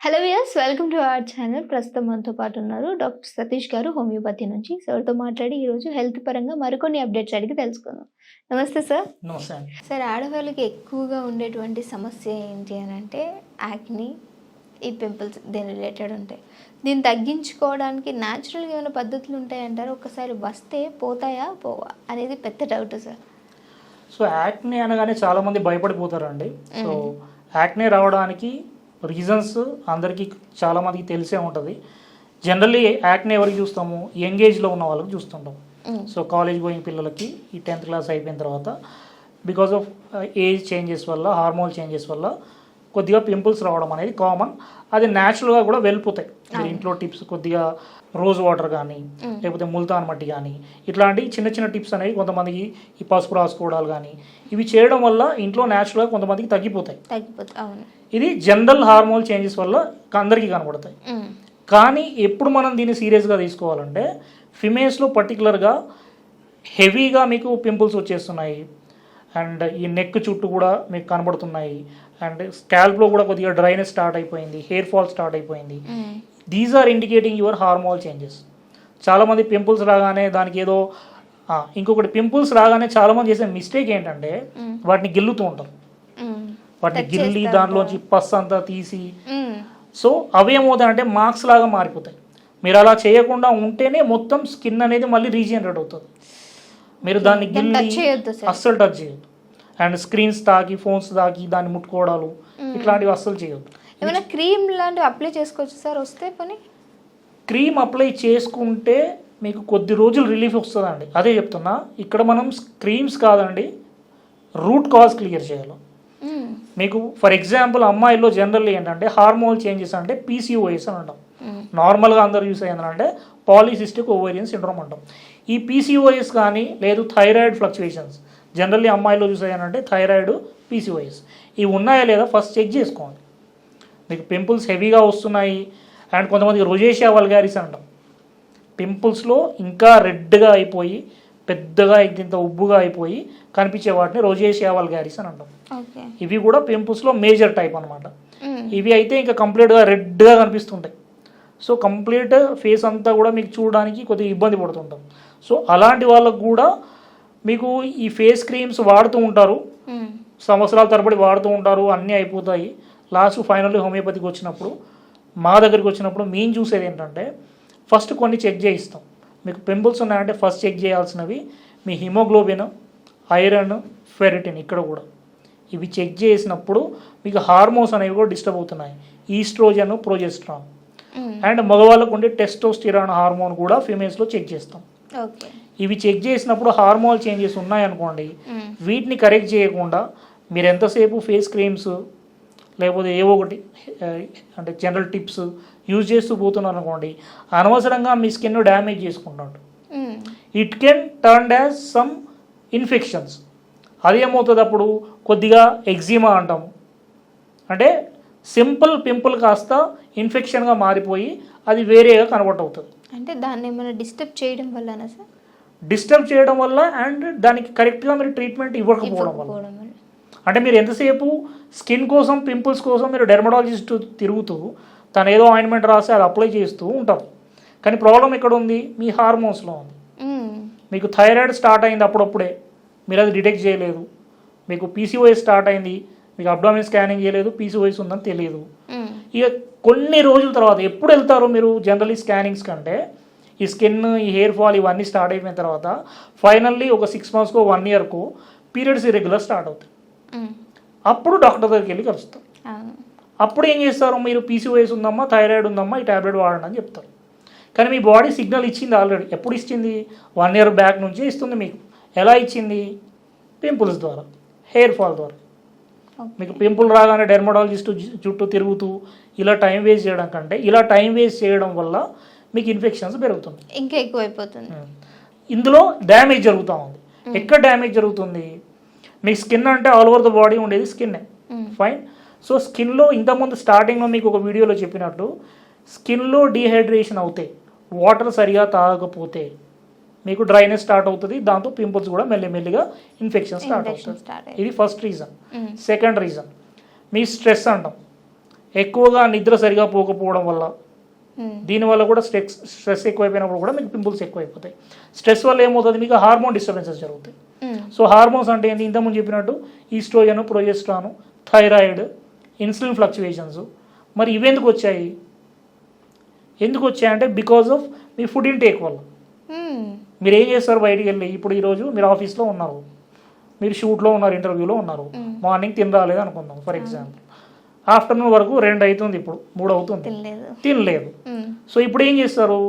Hello viewers, welcome to our channel. ప్రస్తుతం మనతో పాటు ఉన్నారు డాక్టర్ సతీష్ గారు, హోమియోపతి నుంచి. సార్తో మాట్లాడి ఈరోజు హెల్త్ పరంగా మరికొన్ని అప్డేట్స్ అడిగి తెలుసుకుందాం. నమస్తే సార్. నమస్తే అండి. సార్, ఆడవాళ్ళకి ఎక్కువగా ఉండేటువంటి సమస్య ఏంటి అని అంటే యాక్ని, ఈ పింపుల్స్ దీని రిలేటెడ్ ఉంటాయి. దీన్ని తగ్గించుకోవడానికి న్యాచురల్గా ఏమైనా పద్ధతులు ఉంటాయంటారు? ఒకసారి వస్తే పోతాయా పోవా అనేది పెద్ద డౌట్ సార్. సో యాక్నే అనగానే చాలామంది భయపడిపోతారండి. సో యాక్నే రావడానికి రీజన్స్ అందరికీ చాలామందికి తెలిసే ఉంటుంది. జనరల్లీ యాక్నే ఎవరికి చూస్తాము? యంగ్ ఏజ్లో ఉన్న వాళ్ళకి చూస్తుంటాం. సో కాలేజ్ గోయింగ్ పిల్లలకి ఈ 10th క్లాస్ అయిపోయిన తర్వాత బికాస్ ఆఫ్ ఏజ్ చేంజెస్ వల్ల, హార్మోన్ చేంజెస్ వల్ల కొద్దిగా పింపుల్స్ రావడం అనేది కామన్. అది న్యాచురల్గా కూడా వెళ్ళిపోతాయి. మీరు ఇంట్లో టిప్స్ కొద్దిగా రోజ్ వాటర్ కానీ లేకపోతే ముల్తాన్ మట్టి కానీ ఇట్లాంటి చిన్న చిన్న టిప్స్ అనేవి కొంతమందికి, ఈ పసుపు రాసుకోవడాలు కానీ ఇవి చేయడం వల్ల ఇంట్లో న్యాచురల్గా కొంతమందికి తగ్గిపోతాయి. ఇది జనరల్ హార్మోన్ చేంజెస్ వల్ల అందరికీ కనబడతాయి. కానీ ఎప్పుడు మనం దీన్ని సీరియస్గా తీసుకోవాలంటే ఫిమేల్స్లో పర్టికులర్గా హెవీగా మీకు పింపుల్స్ వచ్చేస్తున్నాయి అండ్ ఈ నెక్ చుట్టూ కూడా మీకు కనబడుతున్నాయి అండ్ స్కాల్ప్లో కూడా కొద్దిగా డ్రైనెస్ స్టార్ట్ అయిపోయింది, హెయిర్ ఫాల్ స్టార్ట్ అయిపోయింది. These are indicating your hormonal changes. చాలామంది పింపుల్స్ రాగానే దానికి ఏదో ఇంకొకటి పింపుల్స్ రాగానే చాలామంది చేసే మిస్టేక్ ఏంటంటే వాటిని గిల్లుతూ ఉంటారు. వాటిని గిల్లి దానిలోంచి పస్ అంతా తీసి, సో అవేమవుతాయంటే మార్క్స్ లాగా మారిపోతాయి. మీరు అలా చేయకుండా ఉంటేనే మొత్తం స్కిన్ అనేది మళ్ళీ రీజనరేట్ అవుతుంది. మీరు దాన్ని గిల్లి అస్సలు టచ్ చేయొద్దు. అండ్ స్క్రీన్స్ తాకి, ఫోన్స్ తాకి దాన్ని ముట్టుకోవడాలు ఇట్లాంటివి అస్సలు చేయొద్దు. ఏమైనా క్రీమ్ లాంటివి అప్లై చేసుకోవచ్చు సార్ వస్తే పని? క్రీమ్ అప్లై చేసుకుంటే మీకు కొద్ది రోజులు రిలీఫ్ వస్తుందండి. అదే చెప్తున్నా, ఇక్కడ మనం క్రీమ్స్ కాదండి, రూట్ కాజ్ క్లియర్ చేయాలి. మీకు ఫర్ ఎగ్జాంపుల్ అమ్మాయిల్లో జనరల్లీ ఏంటంటే హార్మోనల్ చేంజెస్ అంటే పీసీఓఎస్ అని అంటాం. నార్మల్గా అందరూ యూస్ అయ్యిందంటే పాలిసిస్టిక్ ఓవేరియన్ సిండ్రోమ్ అంటాం. ఈ పీసీఓఎస్ కానీ లేదు థైరాయిడ్ ఫ్లక్చుయేషన్స్ జనరల్లీ అమ్మాయిలో యూస్ అయ్యానంటే థైరాయిడ్, పీసీఓఎస్ ఇవి ఉన్నాయా లేదా ఫస్ట్ చెక్ చేసుకోండి. మీకు పింపుల్స్ హెవీగా వస్తున్నాయి అండ్ కొంతమందికి రోజేషియా వల్గారిస్ అంటాం. పింపుల్స్లో ఇంకా రెడ్గా అయిపోయి పెద్దగా ఇంత ఉబ్బుగా అయిపోయి కనిపించే వాటిని రోజేషియా వల్గారిస్ అని అంటాం. ఇవి కూడా పింపుల్స్లో మేజర్ టైప్ అనమాట. ఇవి అయితే ఇంకా కంప్లీట్గా రెడ్గా కనిపిస్తుంటాయి. సో కంప్లీట్ ఫేస్ అంతా కూడా మీకు చూడడానికి కొద్దిగా ఇబ్బంది పడుతుంటాం. సో అలాంటి వాళ్ళకు కూడా మీకు ఈ ఫేస్ క్రీమ్స్ వాడుతూ ఉంటారు, సంవత్సరాల తరబడి వాడుతూ ఉంటారు, అన్నీ అయిపోతాయి. లాస్ట్ ఫైనల్లీ హోమియోపతికి వచ్చినప్పుడు, మా దగ్గరికి వచ్చినప్పుడు మేము చూసేది ఏంటంటే ఫస్ట్ కొన్ని చెక్ చేయిస్తాం. మీకు పింపుల్స్ ఉన్నాయంటే ఫస్ట్ చెక్ చేయాల్సినవి మీ హిమోగ్లోబిన్, ఐరన్, ఫెరిటిన్. ఇక్కడ కూడా ఇవి చెక్ చేసినప్పుడు మీకు హార్మోన్స్ అనేవి కూడా డిస్టర్బ్ అవుతున్నాయి. ఈస్ట్రోజన్, ప్రొజెస్ట్రాన్ అండ్ మగవాళ్ళకు ఉండే టెస్టోస్టిరాన్ హార్మోన్ కూడా ఫీమేల్స్లో చెక్ చేస్తాం. ఇవి చెక్ చేసినప్పుడు హార్మోనల్ చేంజెస్ ఉన్నాయనుకోండి, వీటిని కరెక్ట్ చేయకుండా మీరు ఎంతసేపు ఫేస్ క్రీమ్స్ లేకపోతే ఏవో ఒకటి అంటే జనరల్ టిప్స్ యూజ్ చేస్తూ పోతున్నారు అనుకోండి, అనవసరంగా మీ స్కిన్ డ్యామేజ్ చేసుకుంటాడు. It can turn as some infections. అదేమవుతుంది అప్పుడు కొద్దిగా ఎగ్జిమా అంటాము, అంటే సింపుల్ పింపుల్ కాస్త ఇన్ఫెక్షన్గా మారిపోయి అది వేరేగా కన్వర్ట్ అవుతుంది. అంటే దాన్ని ఏమైనా డిస్టర్బ్ చేయడం వల్లనా సార్? డిస్టర్బ్ చేయడం వల్ల అండ్ దానికి కరెక్ట్గా మీరు ట్రీట్మెంట్ ఇవ్వకపోవడం వల్ల. అంటే మీరు ఎంతసేపు స్కిన్ కోసం, పింపుల్స్ కోసం మీరు డెర్మటాలజిస్ట్ తిరుగుతూ తను ఏదో ఆయింట్మెంట్ రాసి అది అప్లై చేస్తూ ఉంటారు. కానీ ప్రాబ్లం ఎక్కడ ఉంది? మీ హార్మోన్స్లో ఉంది. మీకు థైరాయిడ్ స్టార్ట్ అయింది అప్పుడప్పుడే, మీరు అది డిటెక్ట్ చేయలేదు. మీకు పీసీఓఎస్ స్టార్ట్ అయింది, మీకు అబ్డామిన్ స్కానింగ్ చేయలేదు, పీసీఓఎస్ ఉందని తెలియదు. ఇక కొన్ని రోజుల తర్వాత ఎప్పుడు వెళ్తారు మీరు జనరల్లీ స్కానింగ్స్ కంటే, ఈ స్కిన్, ఈ హెయిర్ ఫాల్ ఇవన్నీ స్టార్ట్ అయిపోయిన తర్వాత ఫైనల్లీ ఒక 6 monthsకో 1 yearకో పీరియడ్స్ ఇర్రెగ్యులర్ స్టార్ట్ అవుతాయి. అప్పుడు డాక్టర్ దగ్గరికి వెళ్ళి కలుస్తాం. అప్పుడు ఏం చేస్తారు? మీరు పీసీఓఎస్ ఉందమ్మా, థైరాయిడ్ ఉందమ్మా, ఈ ట్యాబ్లెట్ వాడండి అని చెప్తారు. కానీ మీ బాడీ సిగ్నల్ ఇచ్చింది ఆల్రెడీ. ఎప్పుడు ఇచ్చింది? 1 year బ్యాక్ నుంచే ఇస్తుంది మీకు. ఎలా ఇచ్చింది? పింపుల్స్ ద్వారా, హెయిర్ ఫాల్ ద్వారా. మీకు పింపుల్ రాగానే డెర్మటాలజిస్ట్ చుట్టూ తిరుగుతూ ఇలా టైం వేస్ట్ చేయడం కంటే ఇలా టైం వేస్ట్ చేయడం వల్ల మీకు ఇన్ఫెక్షన్స్ పెరుగుతుంది, ఇంకా ఎక్కువైపోతుంది. ఇందులో డ్యామేజ్ జరుగుతూ ఉంది. ఎక్కడ డ్యామేజ్ జరుగుతుంది? మీ స్కిన్ అంటే ఆల్ ఓవర్ ద బాడీ ఉండేది స్కిన్నే, ఫైన్. సో స్కిన్లో ఇంతకుముందు స్టార్టింగ్లో మీకు ఒక వీడియోలో చెప్పినట్టు స్కిన్లో డీహైడ్రేషన్ అవుతాయి, వాటర్ సరిగా తాగకపోతే మీకు డ్రైనెస్ స్టార్ట్ అవుతుంది. దాంతో పింపుల్స్ కూడా మెల్లిమెల్లిగా ఇన్ఫెక్షన్ స్టార్ట్ అవుతుంది. ఇది ఫస్ట్ రీజన్. సెకండ్ రీజన్ మీ స్ట్రెస్ అంటాం. ఎక్కువగా నిద్ర సరిగా పోకపోవడం వల్ల, దీనివల్ల కూడా స్ట్రెస్ ఎక్కువైపోయినప్పుడు కూడా మీకు పింపుల్స్ ఎక్కువైపోతాయి. స్ట్రెస్ వల్ల ఏమవుతుంది, మీకు హార్మోన్ డిస్టర్బెన్సెస్ జరుగుతాయి. సో హార్మోన్స్ అంటే ఏంటి, ఇంతకుముందు చెప్పినట్టు estrogen, progesterone, thyroid, insulin fluctuations. మరి ఇవెందుకు వచ్చాయి? ఎందుకు వచ్చాయంటే బికాజ్ ఆఫ్ మీ ఫుడ్ ఇంటేక్ వల్ల. మీరు ఏం చేస్తారు బయటికి వెళ్ళి, ఇప్పుడు ఈరోజు మీరు ఆఫీస్లో ఉన్నారు, మీరు షూట్లో ఉన్నారు, ఇంటర్వ్యూలో ఉన్నారు, మార్నింగ్ తిని రాలేదు అనుకుందాం ఫర్ ఎగ్జాంపుల్, ఆఫ్టర్నూన్ వరకు 2 అవుతుంది, ఇప్పుడు 3 అవుతుంది, తినలేదు. సో ఇప్పుడు ఏం చేస్తారు,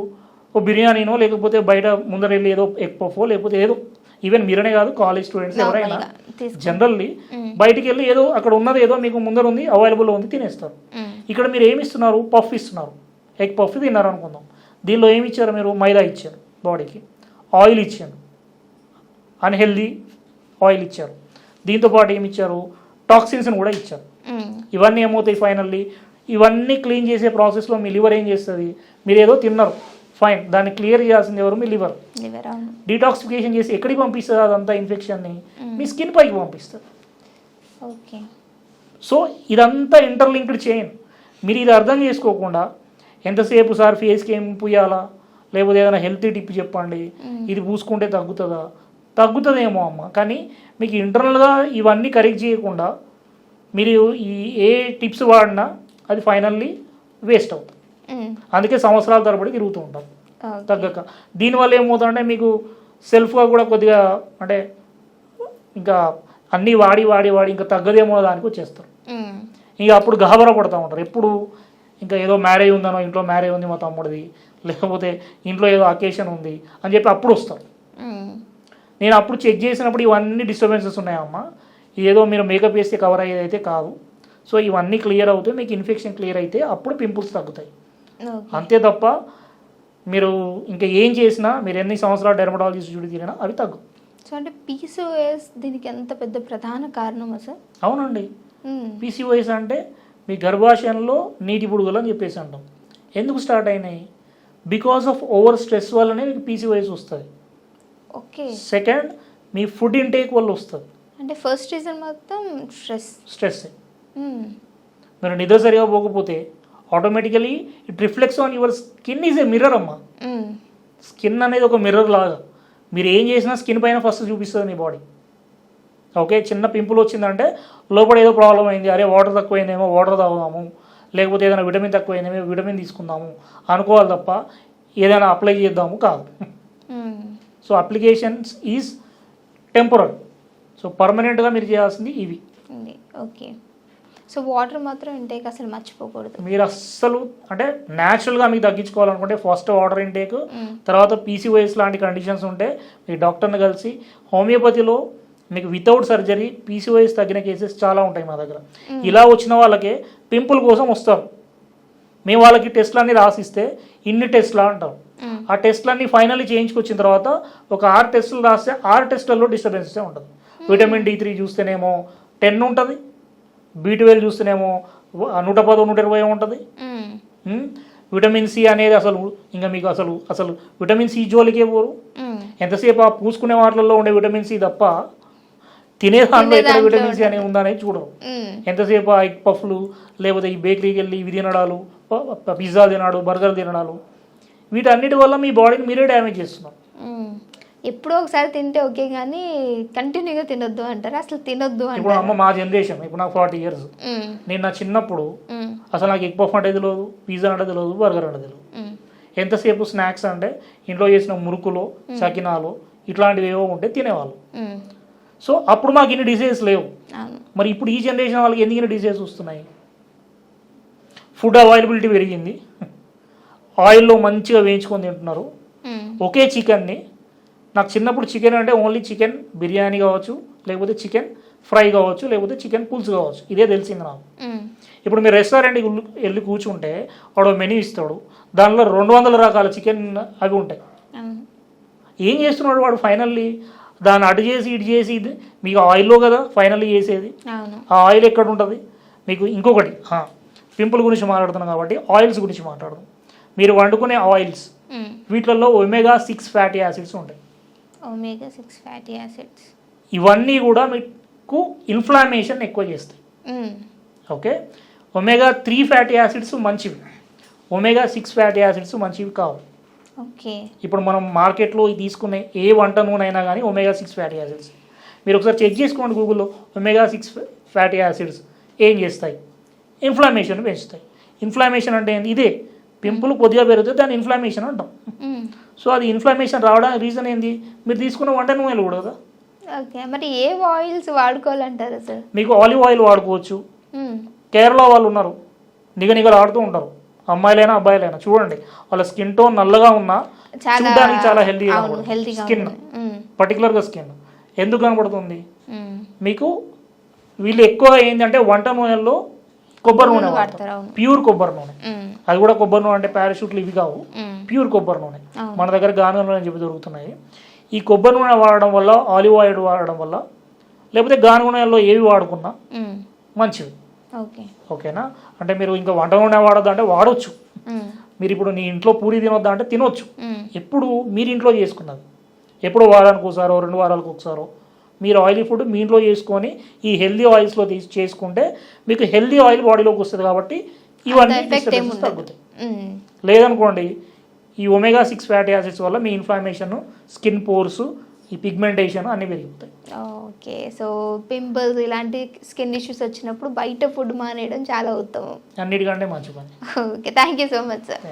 ఓ బిర్యానీనో లేకపోతే బయట ముందర వెళ్ళి ఏదో ఎగ్ పఫో లేకపోతే ఏదో, ఈవెన్ మీరనే కాదు కాలేజ్ స్టూడెంట్స్ ఎవరైనా జనరల్లీ బయటికి వెళ్ళి ఏదో అక్కడ ఉన్నది ఏదో మీకు ముందర ఉంది, అవైలబుల్ ఉంది, తినేస్తారు. ఇక్కడ మీరు ఏమి ఇస్తున్నారు, పఫ్ ఇస్తున్నారు, ఎగ్ పఫ్ తిన్నారు అనుకుందాం. దీనిలో ఏమి ఇచ్చారు మీరు, మైదా ఇచ్చారు బాడీకి, ఆయిల్ ఇచ్చారు, అన్హెల్దీ ఆయిల్ ఇచ్చారు, దీంతోపాటు ఏమి ఇచ్చారు, టాక్సిన్స్ని కూడా ఇచ్చారు. ఇవన్నీ ఏమవుతాయి ఫైనల్లీ, ఇవన్నీ క్లీన్ చేసే ప్రాసెస్లో మీ లివర్ ఏం చేస్తుంది, మీరు ఏదో తిన్నారు ఫైన్, దాన్ని క్లియర్ చేయాల్సింది ఎవరు, మీ లివర్. డీటాక్సిఫికేషన్ చేసి ఎక్కడికి పంపిస్తుంది అదంతా ఇన్ఫెక్షన్ని, మీ స్కిన్ పైకి పంపిస్తుంది. ఓకే. సో ఇదంతా ఇంటర్లింక్డ్ చైన్. మీరు ఇది అర్థం చేసుకోకుండా ఎంతసేపు సార్ ఫేస్కి ఏం పూయాలా, లేకపోతే ఏదైనా హెల్తీ టిప్ చెప్పండి, ఇది పూసుకుంటే తగ్గుతుందా, తగ్గుతుందేమో అమ్మ, కానీ మీకు ఇంటర్నల్గా ఇవన్నీ కరెక్ట్ చేయకుండా మీరు ఈ ఏ టిప్స్ వాడినా అది ఫైనల్లీ వేస్ట్ అవుతుంది. అందుకే సంవత్సరాల తరబడి తిరుగుతూ ఉంటాం తగ్గక. దీనివల్ల ఏమవుతుందంటే మీకు సెల్ఫ్గా కూడా కొద్దిగా అంటే ఇంకా అన్నీ వాడి వాడి వాడి ఇంకా తగ్గదేమో దానికి వచ్చేస్తారు. ఇంకా అప్పుడు గహబర పడుతూ ఉంటారు. ఎప్పుడు ఇంకా ఏదో మ్యారేజ్ ఉందనో, ఇంట్లో మ్యారేజ్ ఉంది మా తమ్ముడిది, లేకపోతే ఇంట్లో ఏదో అకేషన్ ఉంది అని చెప్పి అప్పుడు వస్తారు. నేను అప్పుడు చెక్ చేసినప్పుడు ఇవన్నీ డిస్టర్బెన్సెస్ ఉన్నాయమ్మా, ఏదో మీరు మేకప్ వేస్తే కవర్ అయ్యేది అయితే కాదు. సో ఇవన్నీ క్లియర్ అవుతే మీకు ఇన్ఫెక్షన్ క్లియర్ అయితే అప్పుడు పింపుల్స్ తగ్గుతాయి. అంతే తప్ప మీరు ఇంకా ఏం చేసినా, మీరు ఎన్ని సంవత్సరాలు డెర్మటాలజిస్ట్ చూడి తిరిగినా అవి తగ్గు. సో అంటే పీసీఓఎస్ దీనికి ఎంత పెద్ద ప్రధాన కారణమా సార్? అవునండి. పీసీఓఎస్ అంటే మీ గర్భాశయంలో నీటి బుడుగలు అని చెప్పేసి అంటాం. ఎందుకు స్టార్ట్ అయినాయి, బికాస్ ఆఫ్ ఓవర్ స్ట్రెస్ వల్లనే మీకు పీసీఓఎస్ వస్తుంది. ఓకే. సెకండ్ మీ ఫుడ్ ఇంటేక్ వల్ల వస్తుంది. అంటే ఫస్ట్ రీజన్ మొత్తం స్ట్రెస్. మీరు నిద్ర సరిగా పోకపోతే automatically it reflects on your skin. Is a mirror అమ్మా. స్కిన్ అనేది ఒక మిర్రర్ లాగా, మీరు ఏం చేసినా స్కిన్ పైన ఫస్ట్ చూపిస్తుంది మీ బాడీ. ఓకే, చిన్న పింపుల్ వచ్చిందంటే లోపల ఏదో ప్రాబ్లం అయింది, అరే వాటర్ తక్కువైందేమో వాటర్ తాగుదాము, లేకపోతే ఏదైనా విటమిన్ తక్కువైందేమో విటమిన్ తీసుకుందాము అనుకోవాలి తప్ప ఏదైనా అప్లై చేద్దాము కాదు. So applications is temporary. So పర్మనెంట్గా మీరు చేయాల్సింది ఇవి. ఓకే. సో వాటర్ మాత్రం ఇంటేక్ అసలు మర్చిపోకూడదు. మీరు అస్సలు అంటే న్యాచురల్గా మీకు తగ్గించుకోవాలనుకుంటే ఫస్ట్ వాటర్ ఇంటేక్, తర్వాత పీసీఓఎస్ లాంటి కండిషన్స్ ఉంటే మీ డాక్టర్ని కలిసి, హోమియోపతిలో మీకు వితౌట్ సర్జరీ పీసీఓఎస్ తగ్గిన కేసెస్ చాలా ఉంటాయి మా దగ్గర. ఇలా వచ్చిన వాళ్ళకే పింపుల్ కోసం వస్తారు, మేము వాళ్ళకి టెస్ట్లన్నీ రాసిస్తే ఇన్ని టెస్ట్లా అంటాం. ఆ టెస్ట్లన్నీ ఫైనల్లీ చేయించుకొచ్చిన తర్వాత ఒక 6 టెస్టులు రాస్తే 6 టెస్టులలో డిస్టర్బెన్సెస్ ఉంటుంది. విటమిన్ D3 చూస్తేనేమో 10 ఉంటుంది, B12 చూస్తేనేమో 110, 120 ఉంటుంది. విటమిన్ సి అనేది అసలు ఇంకా మీకు అసలు విటమిన్ సి జోలికే పోరు. ఎంతసేపు ఆ పూసుకునే వాటిల్లో ఉండే విటమిన్ సి తప్ప తినే దాంట్లో ఎక్కడ విటమిన్ సి అనేది ఉందనేది చూడరు. ఎంతసేపు ఆ ఎగ్ పఫ్లు లేకపోతే ఈ బేకరీకి వెళ్ళి ఇవి తినడాలు, పిజ్జా తినడాలు, బర్గర్ తినడాలు, వీటన్నిటి వల్ల మీ బాడీని మీరే డ్యామేజ్ చేస్తున్నారు. ఎప్పుడో ఒకసారి తింటే ఓకే, కానీ కంటిన్యూగా తినొద్దు అంటారు. అసలు తినొద్దు అంటే ఇప్పుడు అమ్మ మా జనరేషన్, ఇప్పుడు నాకు 40 years, నేను నా చిన్నప్పుడు అసలు నాకు ఎగ్ పఫ్ అంటే తెలియదు, పిజ్జా అంటే తెలియదు, బర్గర్ అంటే తెలియదు. ఎంతసేపు స్నాక్స్ అంటే ఇంట్లో చేసిన మురుకులో, చకినాలు ఇట్లాంటివి ఏవో ఉంటే తినేవాళ్ళు. సో అప్పుడు మాకు ఇన్ని డిసీజెస్ లేవు. మరి ఇప్పుడు ఈ జనరేషన్ వాళ్ళకి ఎందుకు ఇన్ని డిసీజెస్ వస్తున్నాయి? ఫుడ్ అవైలబిలిటీ పెరిగింది, ఆయిల్లో మంచిగా వేయించుకొని తింటున్నారు. ఒకే చికెన్ని, నాకు చిన్నప్పుడు చికెన్ అంటే ఓన్లీ చికెన్ బిర్యానీ కావచ్చు, లేకపోతే చికెన్ ఫ్రై కావచ్చు, లేకపోతే చికెన్ పులుసు కావచ్చు, ఇదే తెలిసింది నాకు. ఇప్పుడు మీరు రెస్టారెంట్కి వెళ్ళి కూర్చుంటే వాడు మెనూ ఇస్తాడు, దానిలో 200 రకాల చికెన్ అవి ఉంటాయి. ఏం చేస్తున్నాడు వాడు ఫైనల్లీ? దాన్ని అటు చేసి ఇటు చేసి, మీకు ఆయిల్లో కదా ఫైనల్లీ చేసేది. ఆ ఆయిల్ ఎక్కడ ఉంటుంది మీకు? ఇంకొకటి, పింపుల్ గురించి మాట్లాడుతున్నాం కాబట్టి ఆయిల్స్ గురించి మాట్లాడదాం. మీరు వండుకునే ఆయిల్స్ వీటిల్లో omega-6 ఫ్యాటీ యాసిడ్స్ ఉంటాయి. omega-6 ఫ్యాటీ యాసిడ్స్ ఇవన్నీ కూడా మీకు ఇన్ఫ్లామేషన్ ఎక్కువ చేస్తాయి. ఓకే, omega-3 ఫ్యాటీ యాసిడ్స్ మంచివి, omega-6 ఫ్యాటీ యాసిడ్స్ మంచివి కావు. ఓకే. ఇప్పుడు మనం మార్కెట్లో తీసుకునే ఏ వంట నూనె అయినా కానీ omega-6 ఫ్యాటీ యాసిడ్స్. మీరు ఒకసారి చెక్ చేసుకోండి గూగుల్లో, omega-6 ఫ్యాటీ యాసిడ్స్ ఏం చేస్తాయి? ఇన్ఫ్లమేషన్ పెంచుతాయి. ఇన్ఫ్లమేషన్ అంటే ఏంటి? ఇదే పింపుల్ కొద్దిగా పెరిగితే దాన్ని ఇన్ఫ్లమేషన్ అంటాం. సో అది ఇన్ఫ్లమేషన్ రావడానికి రీజన్ ఏంది? మీరు తీసుకున్న వంట నూనెలు కూడా కదా. ఓకే, మరి ఏ ఆయిల్స్ వాడుకోవాలంటారు సార్? మీకు ఆలివ్ ఆయిల్ వాడుకోవచ్చు. కేరళ వాళ్ళు ఉన్నారు, నిగనిగలు ఆడుతూ ఉంటారు, అమ్మాయిలైనా అబ్బాయిలైనా. చూడండి, వాళ్ళ స్కిన్ టోన్ నల్లగా ఉన్నా చూడడానికి చాలా హెల్తీగా స్కిన్, పర్టికులర్గా స్కిన్ ఎందుకు కనబడుతుంది మీకు? వీళ్ళు ఎక్కువగా ఏంటంటే వంట నూనెల్లో కొబ్బరి నూనె వాడతారు, ప్యూర్ కొబ్బరి నూనె. అది కూడా కొబ్బరి నూనె అంటే పారాషూట్లు ఇవి కావు, ప్యూర్ కొబ్బరి నూనె. మన దగ్గర గానుగ నూనె అని చెప్పి దొరుకుతున్నాయి. ఈ కొబ్బరి నూనె వాడడం వల్ల, ఆలివ్ ఆయిల్ వాడడం వల్ల, లేకపోతే గానుగ నూనెలో ఏవి వాడుకున్నా మంచిది. ఓకేనా? అంటే మీరు ఇంకా వంట నూనె వాడద్దు అంటే వాడవచ్చు. మీరు ఇప్పుడు నీ ఇంట్లో పూరి తినొద్దా అంటే తినొచ్చు. ఎప్పుడు మీరు ఇంట్లో చేసుకున్నది, ఎప్పుడు వారానికి ఒకసారో 2 వారాలకు ఒకసారో మీరు ఆయిలీ ఫుడ్ మీ ఇంట్లో చేసుకొని ఈ హెల్దీ ఆయిల్స్లో చేసుకుంటే మీకు హెల్దీ ఆయిల్ బాడీలోకి వస్తుంది. కాబట్టి ఇవన్నీ డిస్టర్బెన్సెస్ తగ్గుతాయి. లేదనుకోండి, ఈ omega-6 ఫ్యాటీ యాసిడ్స్ వల్ల మీ ఇన్ఫ్లమేషన్, స్కిన్ పోర్స్, ఈ పిగ్మెంటేషన్ అన్నీ పెరుగుతాయి. ఓకే, సో పింపుల్స్ ఇలాంటి స్కిన్ ఇష్యూస్ వచ్చినప్పుడు బయట ఫుడ్ మానేయడం చాలా ఉత్తమం, అన్నిటికంటే మంచి పని. Okay, thank you so much sir.